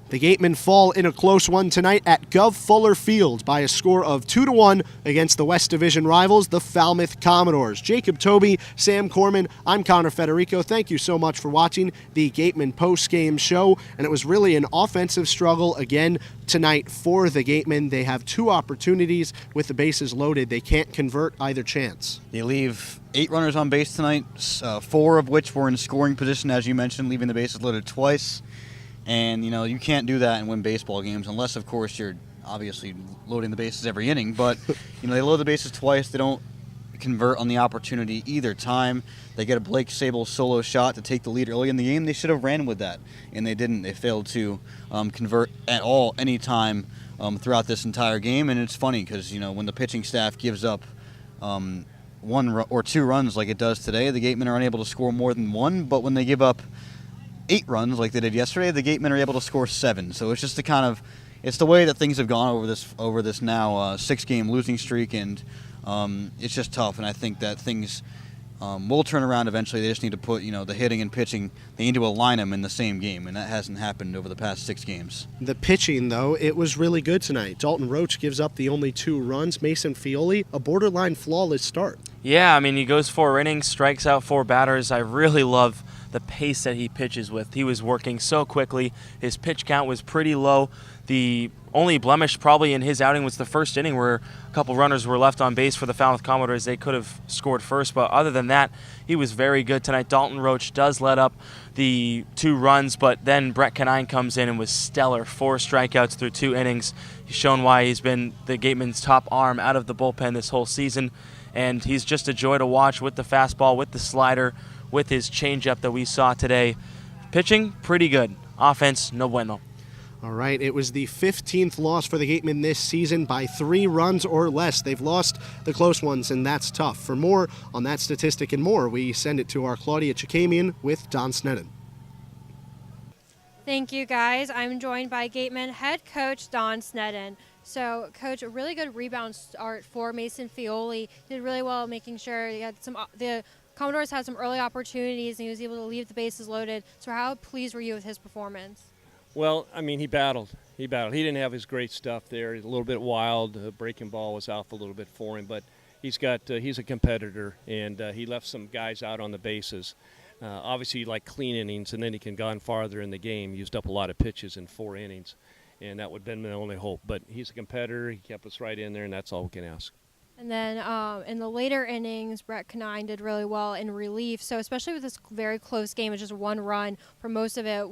The Gatemen fall in a close one tonight at Gov Fuller Field by a score of 2-1 against the West Division rivals, the Falmouth Commodores. Jacob Tobey, Sam Corman, I'm Connor Federico. Thank you so much for watching the Gatemen post-game show. And it was really an offensive struggle again tonight for the Gatemen. They have 2 opportunities with the bases loaded. They can't convert either chance. They leave 8 runners on base tonight, 4 of which were in scoring position, as you mentioned, leaving the bases loaded twice. And, you can't do that and win baseball games unless, of course, you're obviously loading the bases every inning. But, they load the bases twice. They don't convert on the opportunity either time. They get a Blake Sable solo shot to take the lead early in the game. They should have ran with that, and they didn't. They failed to convert at all any time throughout this entire game. And it's funny because, when the pitching staff gives up 1 or 2 runs like it does today, the Gatemen are unable to score more than 1. But when they give up 8 runs like they did yesterday, the Gatemen are able to score 7. So it's just it's the way that things have gone over this now 6-game losing streak, and it's just tough. And I think that things will turn around eventually. They just need to put the hitting and pitching. They need to align them in the same game, and that hasn't happened over the past 6 games. The pitching, though, it was really good tonight. Dalton Roach gives up the only 2 runs. Mason Fioli, a borderline flawless start. Yeah, he goes 4 innings, strikes out 4 batters. I really love the pace that he pitches with. He was working so quickly. His pitch count was pretty low. The only blemish probably in his outing was the first inning where a couple runners were left on base for the Falmouth Commodores. They could have scored first, but other than that, he was very good tonight. Dalton Roach does let up the 2 runs, but then Brett Canine comes in and was stellar. 4 strikeouts through 2 innings. He's shown why he's been the Gatemen's top arm out of the bullpen this whole season, and he's just a joy to watch with the fastball, with the slider, with his changeup that we saw today. Pitching, pretty good. Offense, no bueno. All right, it was the 15th loss for the Gatemen this season by 3 runs or less. They've lost the close ones, and that's tough. For more on that statistic and more, we send it to our Claudia Chakamian with Don Sneddon. Thank you, guys. I'm joined by Gatemen head coach Don Sneddon. So, Coach, a really good rebound start for Mason Fioli. He did really well making sure he had the Commodores had some early opportunities, and he was able to leave the bases loaded. So how pleased were you with his performance? Well, he battled. He didn't have his great stuff there. He's a little bit wild. The breaking ball was off a little bit for him, but he's a competitor, and he left some guys out on the bases. Obviously, like clean innings, and then he can gone farther in the game. Used up a lot of pitches in 4 innings, and that would have been the only hope. But he's a competitor. He kept us right in there, and that's all we can ask. And then in the later innings, Brett Canine did really well in relief. So especially with this very close game, it's just 1 run for most of it.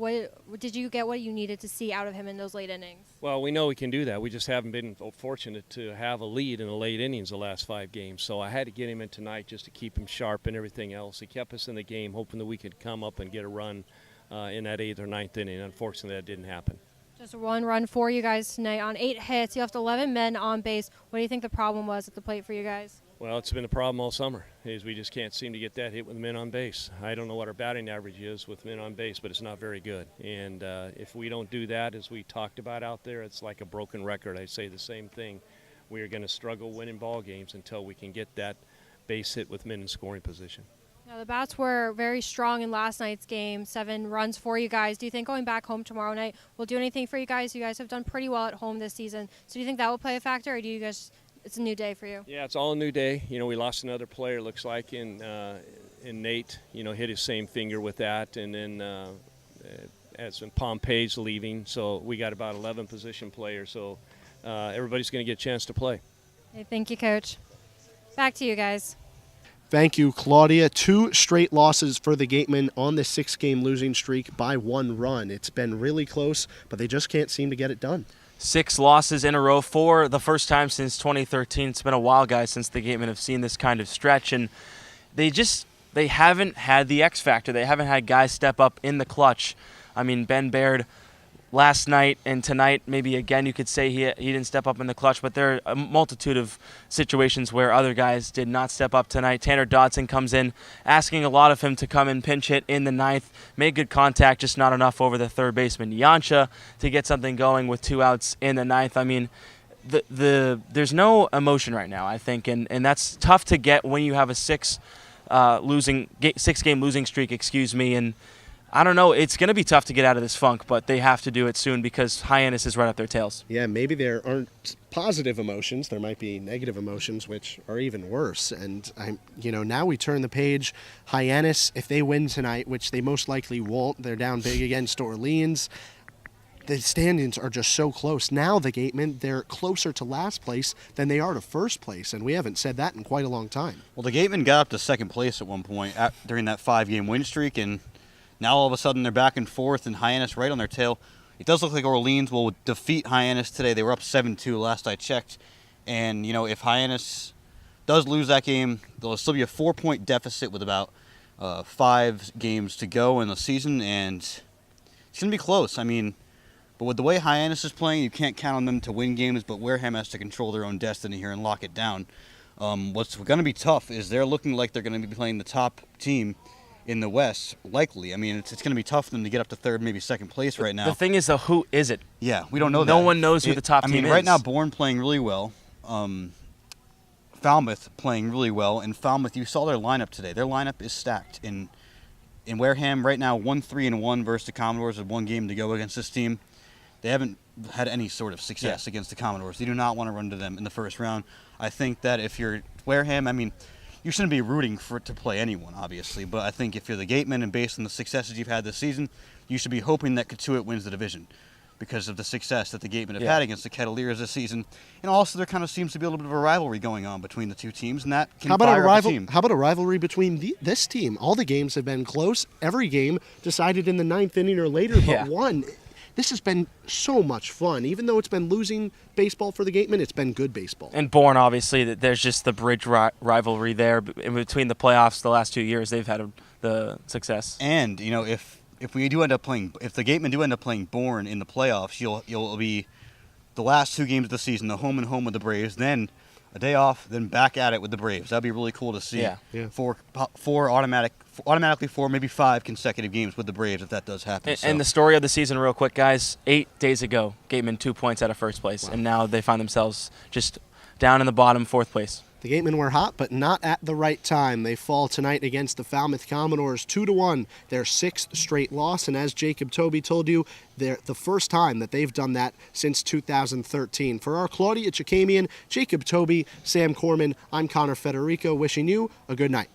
Did you get what you needed to see out of him in those late innings? Well, we know we can do that. We just haven't been fortunate to have a lead in the late innings the last 5 games. So I had to get him in tonight just to keep him sharp and everything else. He kept us in the game, hoping that we could come up and get a run in that 8th or 9th inning. Unfortunately, that didn't happen. Just 1 run for you guys tonight on 8 hits. You left 11 men on base. What do you think the problem was at the plate for you guys? Well, it's been a problem all summer, is we just can't seem to get that hit with men on base. I don't know what our batting average is with men on base, but it's not very good. And if we don't do that, as we talked about out there, it's like a broken record. I say the same thing. We are going to struggle winning ball games until we can get that base hit with men in scoring position. Now, the bats were very strong in last night's game, 7 runs for you guys. Do you think going back home tomorrow night will do anything for you guys? You guys have done pretty well at home this season. So do you think that will play a factor, or do you guys, it's a new day for you? Yeah, it's all a new day. We lost another player, looks like, in Nate. Hit his same finger with that. And then as in Pompey's leaving. So we got about 11 position players. So everybody's going to get a chance to play. Okay, thank you, Coach. Back to you guys. Thank you, Claudia. 2 straight losses for the Gatemen on the 6-game losing streak by 1 run. It's been really close, but they just can't seem to get it done. 6 losses in a row for the first time since 2013. It's been a while, guys, since the Gatemen have seen this kind of stretch, and they haven't had the X factor. They haven't had guys step up in the clutch. Ben Baird last night and tonight, maybe again you could say he didn't step up in the clutch, but there are a multitude of situations where other guys did not step up tonight. Tanner Dodson comes in, asking a lot of him to come and pinch hit in the 9th. Made good contact, just not enough over the third baseman Yansha to get something going with 2 outs in the 9th. There's no emotion right now, I think, and that's tough to get when you have a 6-game losing streak, and I don't know. It's going to be tough to get out of this funk, but they have to do it soon because Hyannis is right up their tails. Yeah, maybe there aren't positive emotions. There might be negative emotions, which are even worse. And, now we turn the page. Hyannis, if they win tonight, which they most likely won't, they're down big against Orleans. The standings are just so close. Now the Gatemen, they're closer to last place than they are to first place, and we haven't said that in quite a long time. Well, the Gatemen got up to second place at one point during that 5-game win streak, and now all of a sudden they're back and forth, and Hyannis right on their tail. It does look like Orleans will defeat Hyannis today. They were up 7-2 last I checked, and if Hyannis does lose that game, there'll still be a 4-point deficit with about 5 games to go in the season, and it's going to be close. But with the way Hyannis is playing, you can't count on them to win games, but Wareham has to control their own destiny here and lock it down. What's going to be tough is they're looking like they're going to be playing the top team in the West, likely. It's going to be tough for them to get up to third, maybe second place right now. The thing is, though, who is it? Yeah, we don't know that. No one knows who the top team is. Right now, Bourne playing really well. Falmouth playing really well. And Falmouth, you saw their lineup today. Their lineup is stacked. In Wareham, right now, 1-3-1 versus the Commodores with 1 game to go against this team. They haven't had any sort of success against the Commodores. They do not want to run to them in the first round. I think that if you're Wareham, you shouldn't be rooting to play anyone, obviously. But I think if you're the Gatemen and based on the successes you've had this season, you should be hoping that Katuitt wins the division because of the success that the Gatemen have had against the Kettleers this season. And also there kind of seems to be a little bit of a rivalry going on between the two teams, and that can fire up the team. How about a rivalry between this team? All the games have been close. Every game decided in the 9th inning or later, but one. This has been so much fun. Even though it's been losing baseball for the Gatemen, it's been good baseball. And Bourne, obviously, there's just the bridge rivalry there. In between the playoffs the last 2 years, they've had the success. And, if we do end up playing, if the Gatemen do end up playing Bourne in the playoffs, you'll be the last 2 games of the season, the home and home with the Braves, then a day off, then back at it with the Braves. That'd be really cool to see. Yeah. Automatically 4, maybe 5 consecutive games with the Braves if that does happen. And the story of the season, real quick, guys. 8 days ago, Gatemen 2 points out of first place, and now they find themselves just down in the bottom, 4th place. The Gatemen were hot, but not at the right time. They fall tonight against the Falmouth Commodores 2-1, their 6th straight loss. And as Jacob Tobey told you, they're the first time that they've done that since 2013. For our Claudia Chakamian, Jacob Tobey, Sam Corman, I'm Connor Federico, wishing you a good night.